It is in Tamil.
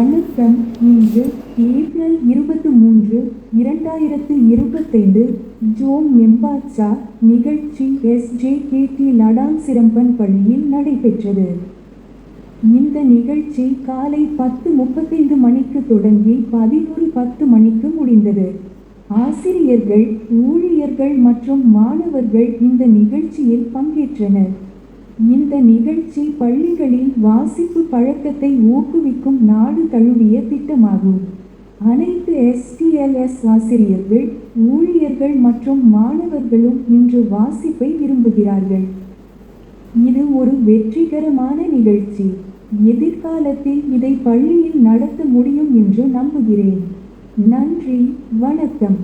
வணக்கம். இன்று ஏப்ரல் 23, 2025 ஜோம் மெம்பாட்சா நிகழ்ச்சி SJKT லடாங் சிரம்பன் பள்ளியில் நடைபெற்றது. இந்த நிகழ்ச்சி காலை 10:35 மணிக்கு தொடங்கி 11:10 மணிக்கு முடிந்தது. ஆசிரியர்கள், ஊழியர்கள் மற்றும் மாணவர்கள் இந்த நிகழ்ச்சியில் பங்கேற்றனர். இந்த நிகழ்ச்சி பள்ளிகளில் வாசிப்பு பழக்கத்தை ஊக்குவிக்கும் நாடு தழுவிய திட்டமாகும். அனைத்து STLS ஆசிரியர்கள், ஊழியர்கள் மற்றும் மாணவர்களும் இன்று வாசிப்பை விரும்புகிறார்கள். இது ஒரு வெற்றிகரமான நிகழ்ச்சி. எதிர்காலத்தில் இதை பள்ளியில் நடத்த முடியும் என்று நம்புகிறேன். நன்றி, வணக்கம்.